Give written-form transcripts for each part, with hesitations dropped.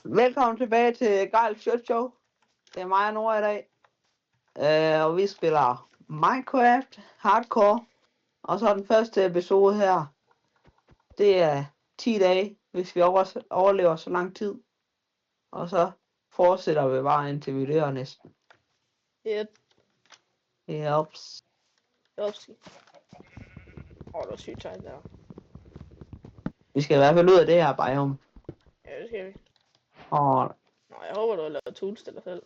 Velkommen tilbage til Gejl Show. Det er mig og Nora i dag. Og vi spiller Minecraft Hardcore. Og så den første episode her. Det er 10 dage, hvis vi overlever så lang tid. Og så fortsætter vi bare indtil vi dør næsten. Yep. Jeps. Upsi. Det var sygt sejt der. Vi skal i hvert fald ud af det her biome. Ja, det skal vi. Og Nå, jeg håber, du har lavet tools til dig selv.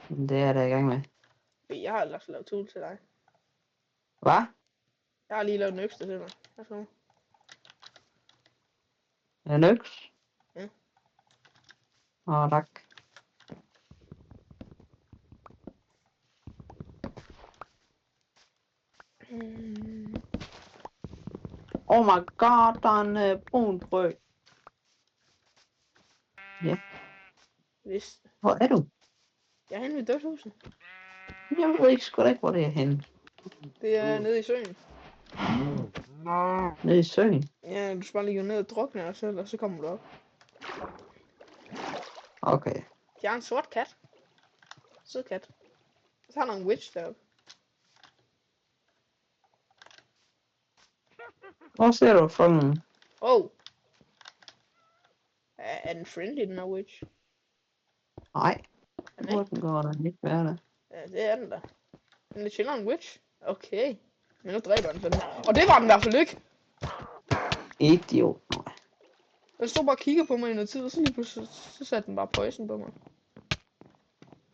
det er jeg i gang med. Fordi jeg har ellers lavet tools til dig. Hvad? Jeg har lige lavet en økse til mig. Værsgo. En øks? Ja. Tak. Oh my god, der er en brun frø. Ja. Hvis. Hvor er du? Jeg er henne ved dødshuset. Jeg ved ikke sgu da ikke, hvor det er henne. Det er nede i søen. Nede i søen? Ja, du skal bare lige gå ned og drukne dig selv, og så kommer du op. Okay. Jeg har en sort kat. Sød kat. Så har der en witch deroppe. Hvor ser du fangen? Oh. Er den friendly, den her witch? Nej. Er den Hvor ikke? den går der ikke være der. Ja, det er den da. Den er chiller en witch. Okay. Men nu dræber den sådan. Og det var den i hvert fald ikke. Idiot. Den stod bare og kiggede på mig i noget tid, og så lige pludselig så satte den bare poison på mig.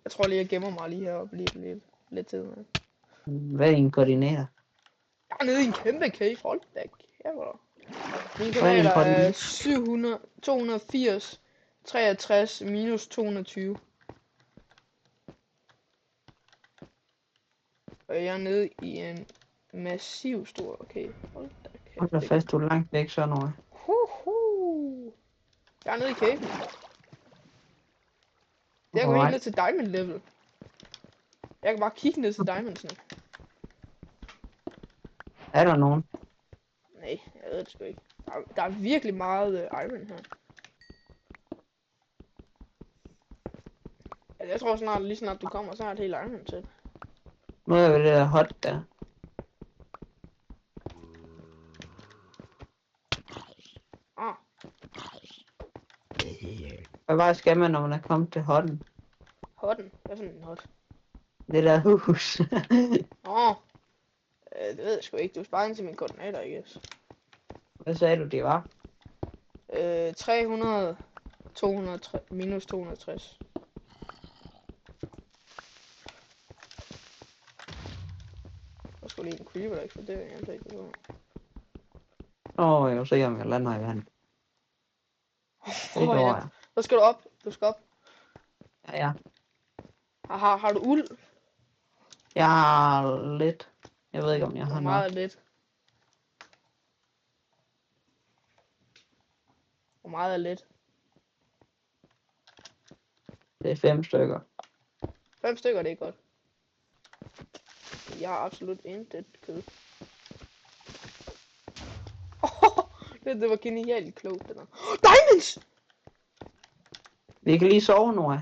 Jeg tror lige, jeg gemmer mig lige heroppe lidt tid med. Hvad er dine koordinater? Jeg er nede i en kæmpe cave. Hold da kæft. Mine Hvad er dine koordinater er koordinater? 700, 280, 63, minus 220. Og jeg er nede i en massiv stor cave. Hold da kæft. Hold da fast, du er langt væk så nu. Jeg er nede i cave. Det er gå helt ned til diamond level. Jeg kan bare kigge ned til diamonds nu. Er der nogen? Nej, jeg ved det sgu ikke. Der er virkelig meget iron her. Altså, jeg tror lige snart du kommer, så har det helt iron til. Nu er det der hot der. Hvad skal man, når man er kommet til hotten? Hotten? Hvad er sådan en hot? Det der hus. Det ved jeg sgu ikke. Du sparer ind til mine koordinater, I guess. Hvad sagde du, det var? 300, 200, minus 260. Der skulle lige en creeper, der eksploderer. Jeg ved ikke, hvad Jeg vil se, om jeg lander i vand. Det går jeg. Så skal du op. Du skal op. Ja. Har du uld? Jeg har lidt. Jeg ved ikke, om jeg har meget nok. lidt. Hvor meget er lidt? Det er 5 stykker. 5 stykker, det er godt. Jeg har absolut intet kød. Det var genialt klogt, det der. Diamonds! Vi kan lige sove nu, ja.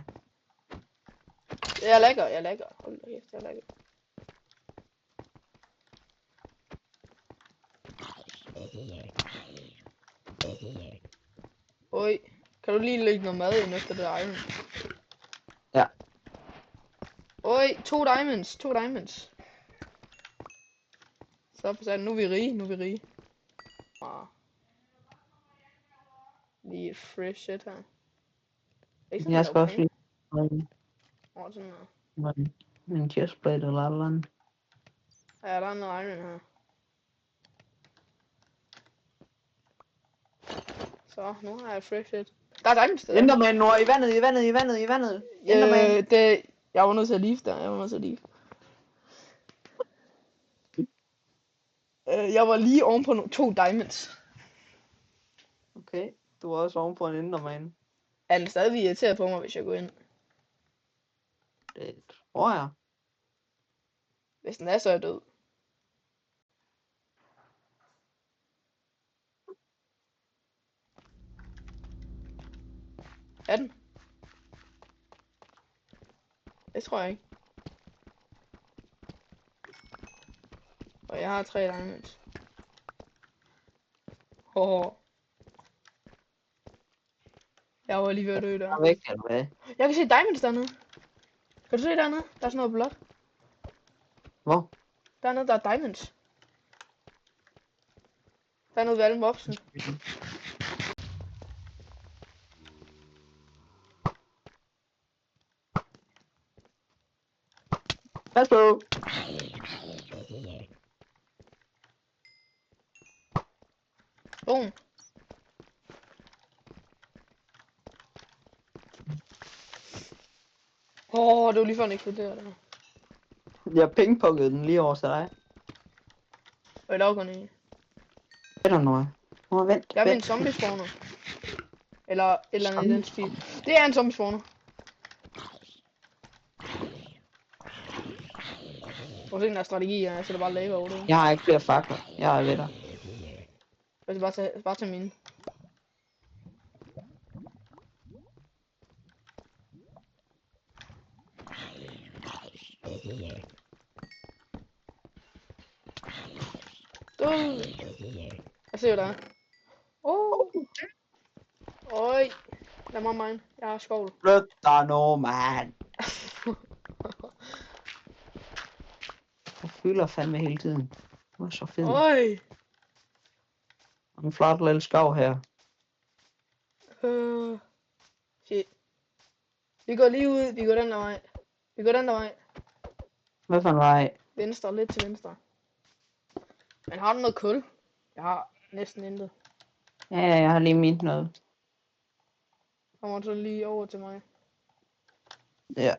Jeg lægger. Hold da kæft, jeg lægger. Oj, kan du lige lægge noget mad ind efter det iron? Ja. Oj, 2 diamonds. Så på sagen, nu er vi rige. Lige et fresh shit her. Jeg skal også lige sådan her. en chestplate eller eller andet. Ja, der er noget iron her. Så, nu har jeg fresh shit. Der er diamonds der. Enderman, Nora, i vandet. Enderman. Jeg var nødt til at leave der. Jeg var lige oven på 2 diamonds. Okay, du er også oven på en enderman. Er den stadig irriteret på mig, hvis jeg går ind? Det tror jeg. Hvis den er, så er jeg død. Er den? Det tror jeg ikke. Og jeg har 3 diamonds. Åh. Jeg var lige ved at dø der. Jeg er væk, eller hvad? Jeg kan se diamonds dernede. Kan du se dernede? Der er sådan noget blåt. Hvor? Dernede, der er diamonds. Der er noget ved alle mobsen. Pas på! Boom. Det var lige før den eksploderede der. Jeg pingpongede den lige over til dig. Og i dag går den i. Ved du noget? Vent. Jeg er ved en zombie spawner. Eller et eller andet i den stil. Det er en zombie spawner. Prøv at se den der strategi, jeg sætter bare lava over det. Jeg har ikke flere fakler. Jeg er ved dig. Jeg skal bare tage mine. Jeg ser der. Øj. Lad mig mine. Jeg har skovl. Flyt dig nu, mand. Jeg fylder fandme hele tiden. Du er så fed. Øj. En flot lille skov her. Shit. Vi går lige ud. Vi går den der vej. Hvad for en vej? Venstre. Lidt til venstre. Men har du noget kul? Jeg har næsten intet. Ja, jeg har lige mint noget. Kommer så lige over til mig. Ja.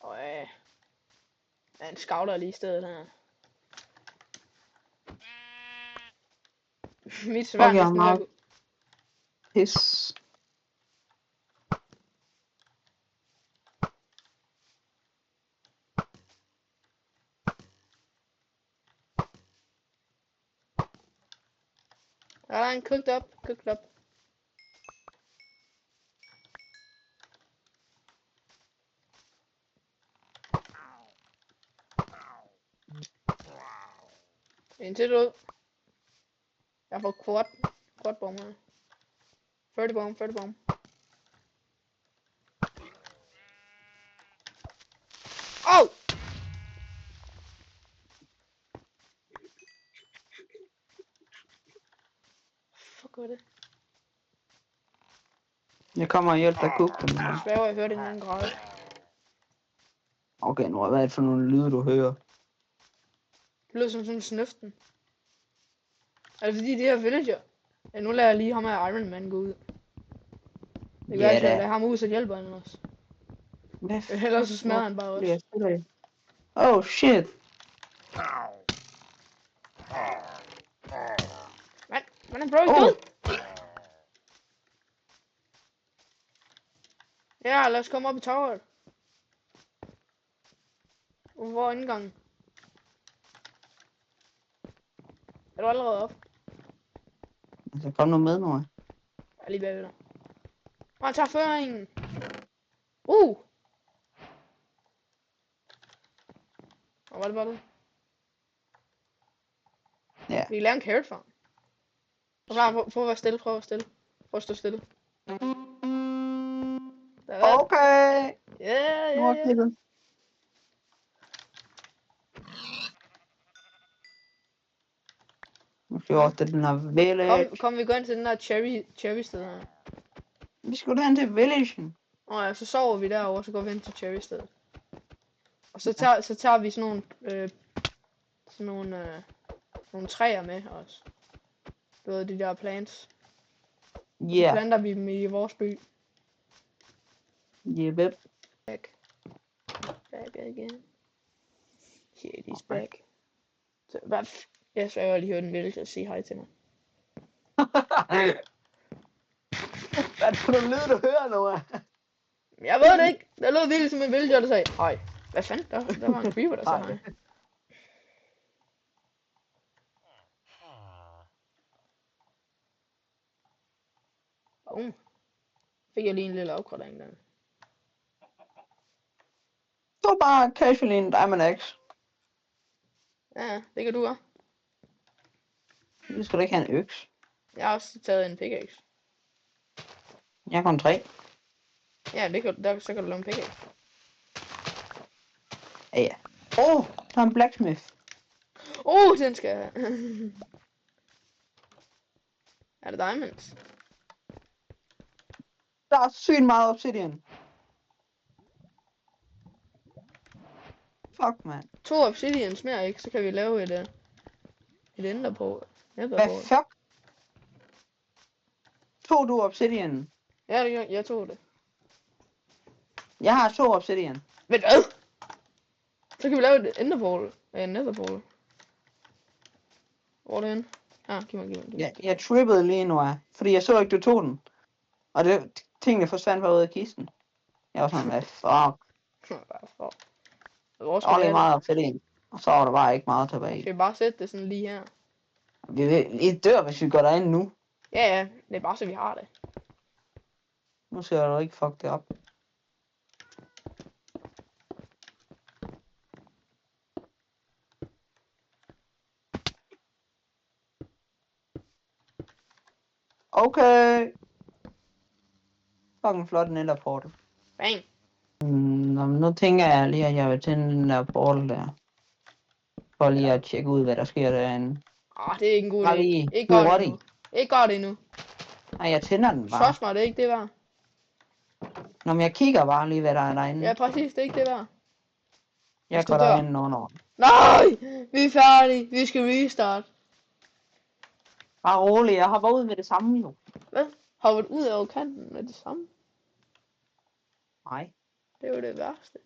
Øj. En scouter lige i stedet her. Mit svær Okay, næsten meget. ved at Pis. Der er en cooked up. En til ud. Jeg får quad bomb her. 40 bomb. Au! Fuck, hvad er det? Jeg kommer og hjælper dig at kukke dem. Jeg svæver, jeg hørte en anden grad. Okay, nu hvad er det for nogle lyde, du hører? Det lyder som sådan en snøften. Er det fordi de her villager? Ja, nu lader jeg lige ham her Iron Man gå ud. Det kan være, at jeg lader ham ud, så hjælper han os. Ellers så smadrer han bare os. Oh shit. Men bro, død! Ja, lad os komme op i toweret. Hvor er indgangen? Er du allerede op? Altså, kom nu med nu. Jeg er lige bagved dig. Og tager føringen. Og var det bare det? Ja. Vi kan lave en carrot farm. Prøv at være stille, Prøv at stå stille. Okay. Ja. Nu skal vi over til den her village. Kom, vi går ind til den der cherry sted her. Vi skulle hen til villagen. Ja, så sover vi derovre, så går vi ind til cherry stedet. Og så tager vi sådan nogle træer med os. Du ved, de der plants. Yeah. Så planter vi dem i vores by. Yep. Back again. Shit, he's back. Så, jeg så jeg lige hørte en villager sige hej til mig. Hvad er det for nogle lyde, du hører nu? Jeg ved det ikke. Der lød virkelig som en villager, der sagde hej. Hvad fanden? Der var en creeper, der sagde hej. Fik jeg lige en lille opgradering der. Du er bare casually en Diamond X. Ja, det kan du også. Du skal da ikke have en øks. Jeg har også taget en pickaxe. Jeg har kun 3. Ja, så kan du lave en pickaxe. Ja. Der er en blacksmith. Den skal jeg have. Er det diamonds? Der er sygt meget obsidian. Fuck, man. 2 obsidians mere, ikke? Så kan vi lave et ender på. Hvad fuck? Tog du obsidian? Ja, jeg tog det. Jeg har 2 obsidian. Men hvad? Så kan vi lave et enderpole. En netherpole. Hvor er det henne? Giv mig. Jeg trippede lige nu af, fordi jeg så ikke, du tog den. Og tingene forsvandt bare ud af kisten. Jeg var sådan, hvad fuck? Hvor Der var lige meget obsidian. Og så var der bare ikke meget tilbage. Skal vi bare sætte det sådan lige her? Vi dør, hvis vi går derind nu. Ja, det er bare så vi har det. Nu skal du ikke fuck det op. Okay. Fucking flot en portal. Bang. Nu tænker jeg lige, at jeg vil tænde den der portal der. For lige at tjekke ud, hvad der sker derinde. Det er ikke en god idé. Ikke gør det endnu. Nej, jeg tænder den bare. Trust mig, det er ikke det værd. Nå, men jeg kigger bare lige, hvad der er derinde. Ja, præcis, det er ikke det værd. Jeg går derinde under. Nej! Vi er færdige. Vi skal restart. Bare rolig, jeg hopper ud med det samme jo. Hvad? Hoppet ud over kanten med det samme? Nej. Det er jo det værste.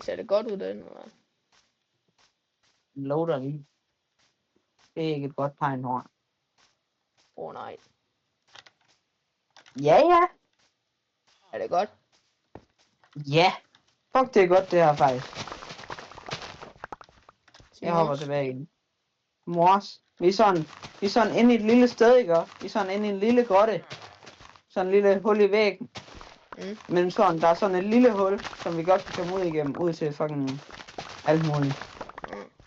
Ser det godt ud den, eller? Loader lige. Det er ikke et godt tegn, Horn. Nej. Ja. Er det godt? Ja. Fuck, det er godt det her faktisk. Jeg hopper tilbage igen. Mors. Vi er sådan inde i et lille sted, ikke? Vi er sådan inde i en lille grotte. Sådan en lille hul i væggen. Men sådan, der er sådan et lille hul, som vi godt kan komme ud igennem. Ud til fucking alt muligt.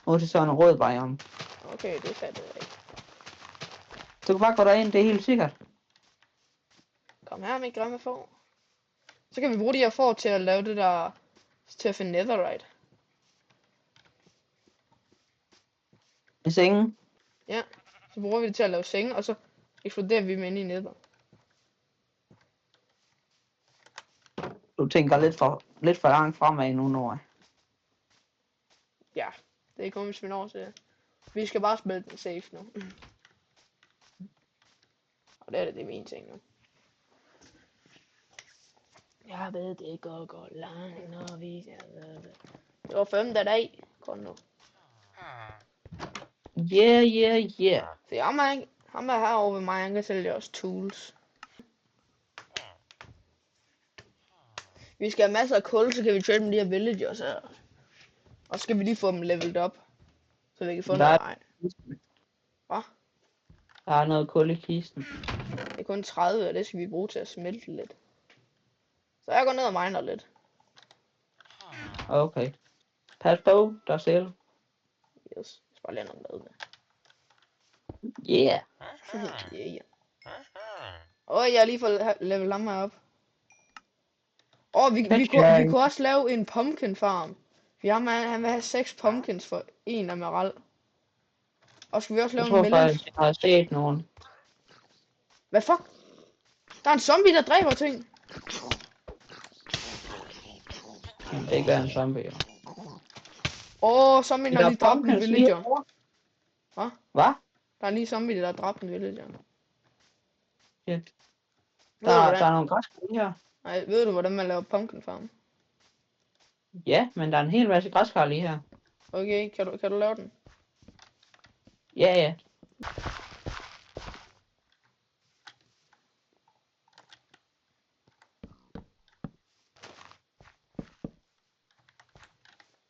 Ud til sådan en rød biome. Okay, det fatter jeg ikke. Du kan bare gå derind, det er helt sikkert. Kom her med grimme får. Så kan vi bruge de her får til at lave det der... Til at finde netherite. I sengen? Ja, så bruger vi det til at lave senge, og så eksploderer vi dem ind i nether. Du tænker lidt for langt fremad nu, Nora. Ja, det er kun hvis vi når til det. Vi skal bare spille den safe nu. Og det er min ting nu. Jeg ved det går langt, når vi... Det var 5. dag. Kom nu. Yeah. Så ham er herovre ved mig, han kan sælge os tools. Vi skal have masser af kul, så kan vi trade med de her villagers her. Og så skal vi lige få dem leveled op. Så vi kan få noget ej. Hvad? Der er noget kul i kisten. Det er kun 30, og det skal vi bruge til at smelte lidt. Så jeg går ned og miner lidt. Okay. Pas på dig selv. Yes, jeg skal bare lige have noget mad med. Yeah. Yeah. Jeg har lige fået level ham her op. Vi kunne også lave en pumpkin farm. Han vil have 6 pumpkins for 1 emerald. Og skal vi også lave en melon? Jeg har set nogen. Hvad fuck? Der er en zombie, der dræber ting. Det gør en zombie. Zombien har lige dræbt en villager. Hvad? Der er lige zombie, der har dræbt en villager. Shit. Der er nogle græskar her. Nej, ved du hvordan man laver pumpkin farm? Ja, men der er en hel masse græskar lige her. Okay, kan du lave den? Ja.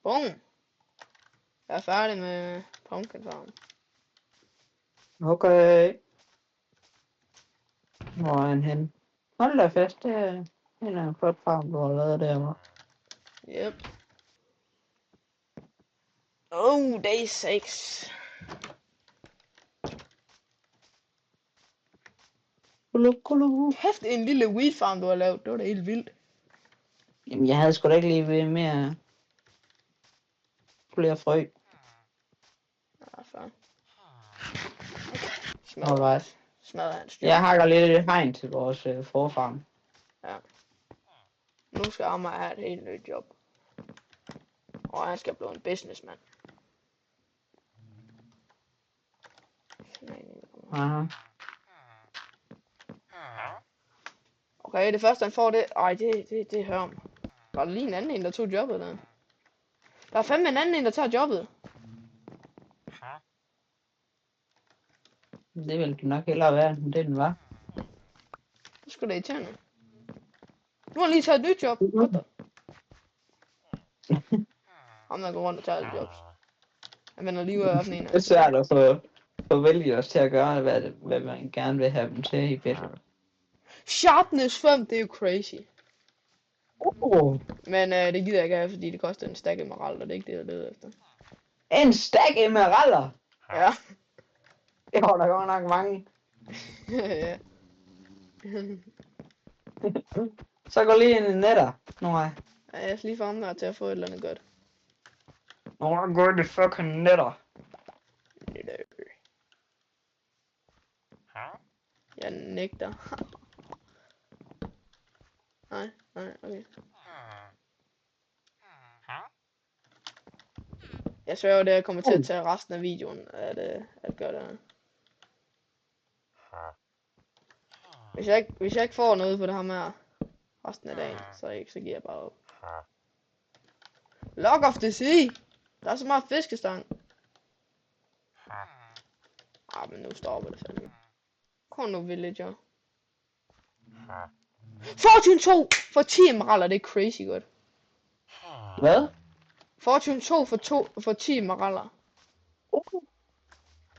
Boom! Jeg er færdig med pumpkin farm. Okay. Hvor er han hen? Hold da fast, det er en flot farm, du har lavet der, hva'? Yep. Oh, day 6. Kulu. Kæft, en lille weed farm, du har lavet. Det var da helt vildt. Jamen, jeg havde sgu da ikke lige ved mere flere frø. Ja, fair. Smadrer Alright. hans. Smadrer hans job. Jeg hakker lidt hegn til vores forfarm. Ja. Nu skal Amager have et helt nyt job. Og han skal blive en businessman. Aha. Okay, det første han får det... Ej, det hører om. Var der lige en anden en, der tog jobbet der? Der er fandme en anden en, der tager jobbet. Det ville det nok hellere være, end det den var. Nu skal det irriterende. Nu har han lige taget et nyt job. What the? Ham der går rundt og tager et job. Han vender lige ud af en. Det er svært at få vælgere til at gøre, hvad man gerne vil have dem til i bedre. Sharpness 5, det er jo crazy. Men det gider jeg ikke have, fordi det koster en stack emerald, og det er ikke det, jeg leder efter. En stack emeralder! Ja. Det var der godt nok mange. Ja. Så gå lige ind i netter. Nej. Ja, jeg skal lige få ham der til at få et eller andet godt. Nå, gå ind i fucking netter. Jeg nægter. Nej, okay. Jeg sværger, det jeg kommer til at tage resten af videoen at gøre det. Hvis jeg ikke får noget på det her med resten af dagen, så giver jeg bare op. Lock of the sea! Der er så meget fiskestang. Men nu stopper det fandme. Kom nu, villager. Fortune 2 for 10 emeralder, det er crazy godt. Hvad? Fortune 2 for 10 emeralder.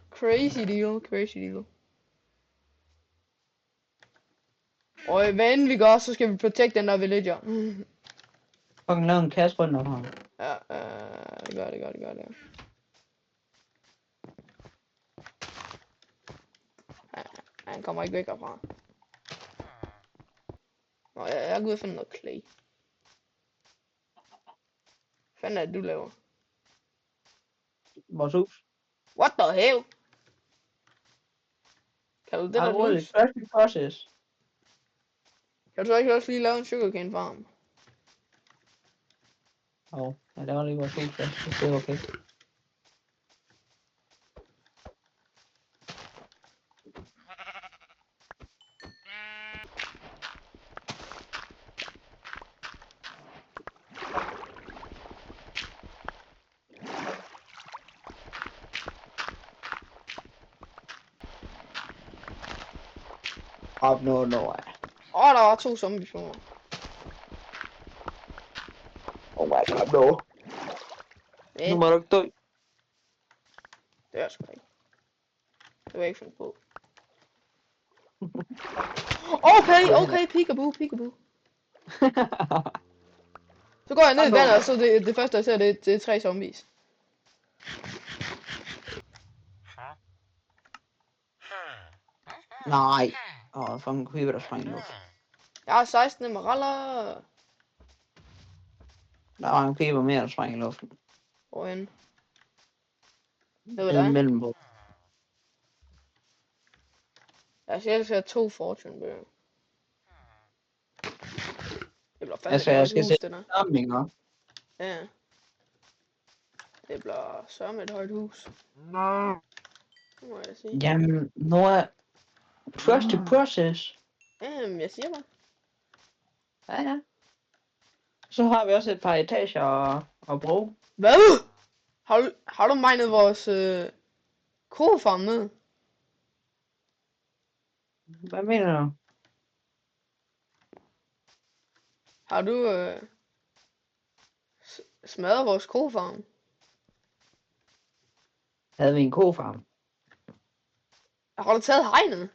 Crazy deal. Og hvad end vi gør, så skal vi protect den der villager. Fucking lave en kasse rundt om ham. Ja, det gør det. Ja, han kommer ikke væk herfra. Nå, jeg går ud og finder noget clay. Hvad fanden er det, du laver? Vores hus. What the hell? Kan du det der hus? First process. Kan du så ikke også lige lave en sugarcane farm? Jeg laver lige vores hus først, det er okay. Opnå noget. Der var 2 zombies på mig. Oh my god, no. Nu må du ikke dø. Det er sgu ikke. Det var jeg ikke fundet på. Okay, peekaboo. Så går jeg ned i vandet, og så det første jeg ser, det er 3 zombies. Nej. Fucking creeper, der sprang i luft. Jeg har 16 emeralder. Der var en creeper mere, der sprang i luften. Hvorhen? Det var dig. Mellem på. Jeg skal have 2 fortune bøger. Det bliver fandme Jeg et skal hus, se det der. samlinger. Ja. Det bliver sørme et højt hus. No. Det må jeg sige. Jamen, Noah. Trust the process. Jeg siger bare. Ja. Så har vi også et par etager at bruge. Hvad? Har du minet vores kofarm ned? Hvad mener du? Har du smadret vores kofarm? Havde vi en kofarm? Har du taget hegnet?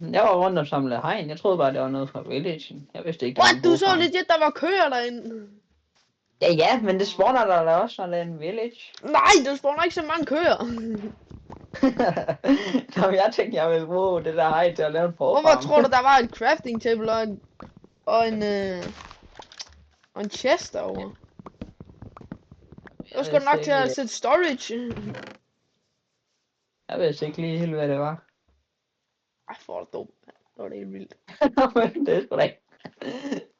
Jeg var rundt og samlede hegn. Jeg troede bare, det var noget fra villagen. Jeg vidste ikke, der var What? en Du så bogfarm. legit, der var køer derinde. Ja, men det spawner der da også, når det er en village. Nej, der spawner ikke så mange køer. Nå, men jeg tænkte, jeg ville bruge det der hegn til at lave en Hvorfor bogfarm. tror du, der var et crafting table og en chest derovre? Det var sgu nok til at sætte storage. Jeg vidste ikke lige helt, hvad det var. Ej, for det dumt. Det var det helt vildt. Men det er sgu da ikke.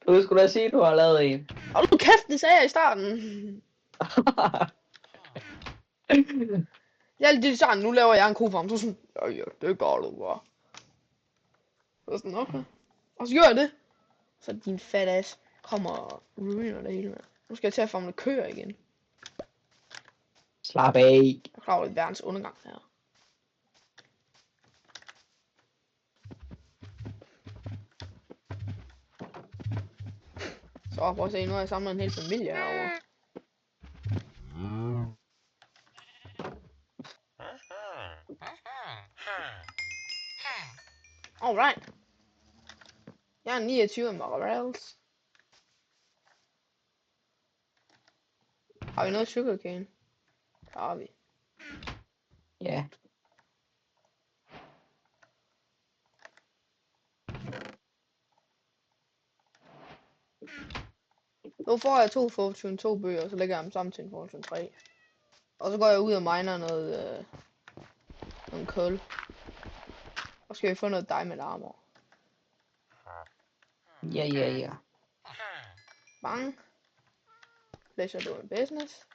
Du skulle da sige, at du har lavet en. Hold nu kæft, det sagde jeg i starten. Jeg er lidt sådan, nu laver jeg en kofarm. Så sådan, ja, det gør du bare. Så sådan, okay. Og så gør jeg det. Så din fat ass kommer og ruiner det hele, mand. Nu skal jeg til at famle køer igen. Slap af. Jeg er klar over, det er verdens undergang her. Så prøv at se, nu har jeg samlet en hel familie herovre. Alright. Jeg er 29 morals. Har vi noget sugarcane? Det har vi. Ja. Nu får jeg 2 Fortune 2 bøger, og så lægger jeg dem sammen til en Fortune 3. Og så går jeg ud og miner noget kul. Og skal vi få noget diamond armor. Ja. Bang. Pleasure doing business.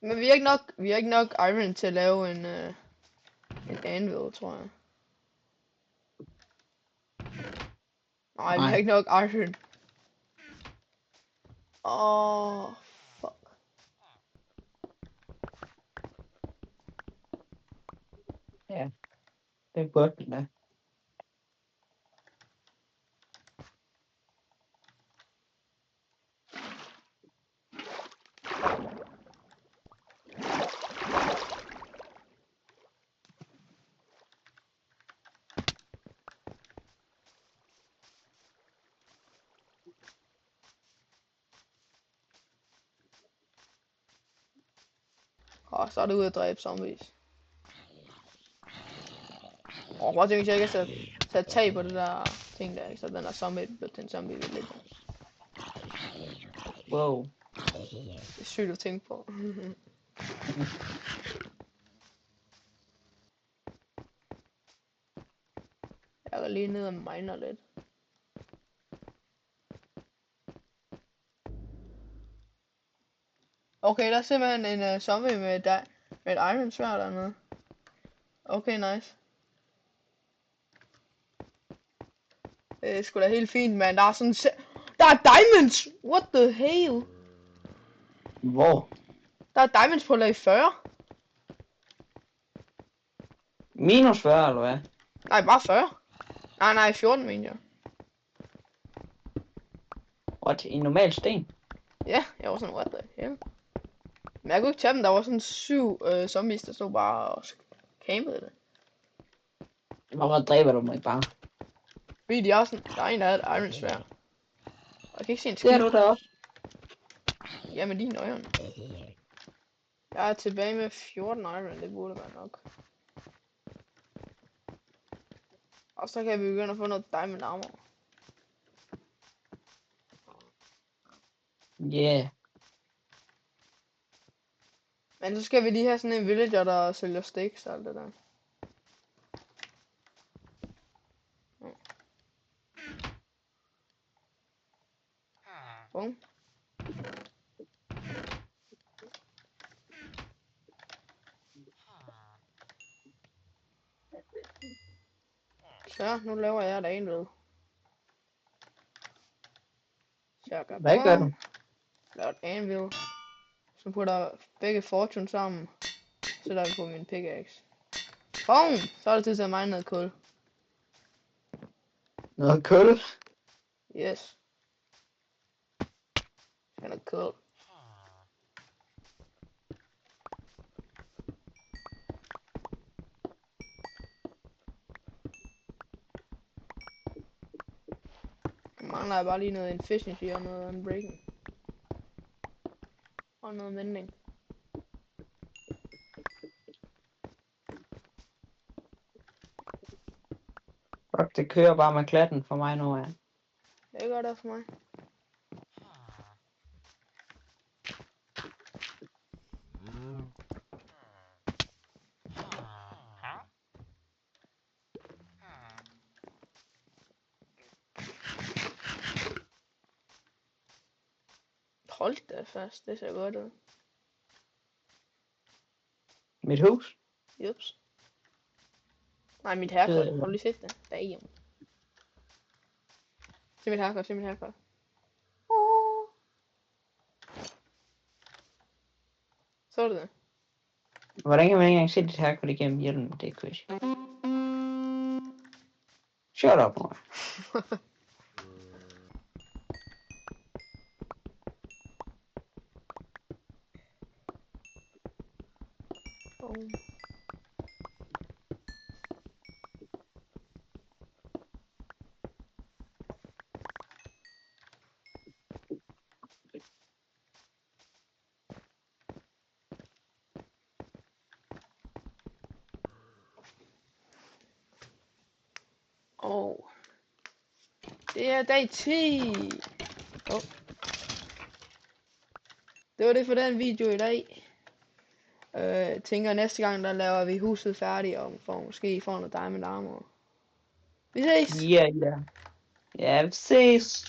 Men vi har ikke nok iron til at lave en anvil, tror jeg. Nej, vi har ikke nok iron. Fuck. Ja. Det er godt, den der. Og så er det ude at dræbe zombies. Prøv at tænke, hvis jeg ikke har sat tag på det der ting der, så den der zombie blev til en zombie ved lidt. Wow. Det er sygt at tænke på. Jeg går lige ned og miner lidt. Okay, der er simpelthen en zombie med et iron sværd dernede. Okay, nice. Det er sgu da helt fint, man. Der er sådan... Der er diamonds! What the hell? Hvor? Der er diamonds på lag 40. Minus 40, eller hvad? Nej, bare 40. Nej, 14 mener jeg. What? En normal sten? Ja, jeg var sådan, what the hell? Men jeg kunne ikke tage dem, der var sådan 7 zombies, der stod bare og campede det. Hvorfor dræber du mig bare? Fordi de er sådan, der er en, der havde et iron sværd. Og jeg kan ikke se en skid. Det er du da også. Ja, med dine øjne. Jeg er tilbage med 14 iron, det burde være nok. Og så kan vi begynde at få noget diamond armor. Yeah. Men så skal vi lige have sådan en villager, der sælger steaks og alt det der. Bum. Så, nu laver jeg et anvil. Hvad gør du? Laver et anvil. Så putter jeg begge fortune sammen. Så der vi på min pickaxe. Boom! Så er det tid til at mine noget kul. Noget kul? Yes. Noget kul. Mangler jeg bare lige noget efficiency og noget unbreaking. Og noget mending. Fuck, det kører bare med klatten for mig nu, ja. Det gør det for mig. Hold da fast, det ser godt ud. Mit hus? Jups. Nej, mit herkort. Har du lige set det? Damn. Se mit herkort, se mit herkort. Så du det? Hvordan kan man ikke engang se dit herkort igennem hjelmen? Det er crazy. Shut up, boy. Det er dag 10. Det var det for den video i dag. Tænker næste gang der laver vi huset færdigt og måske får noget diamond armor. Vi ses. Ja, vi ses.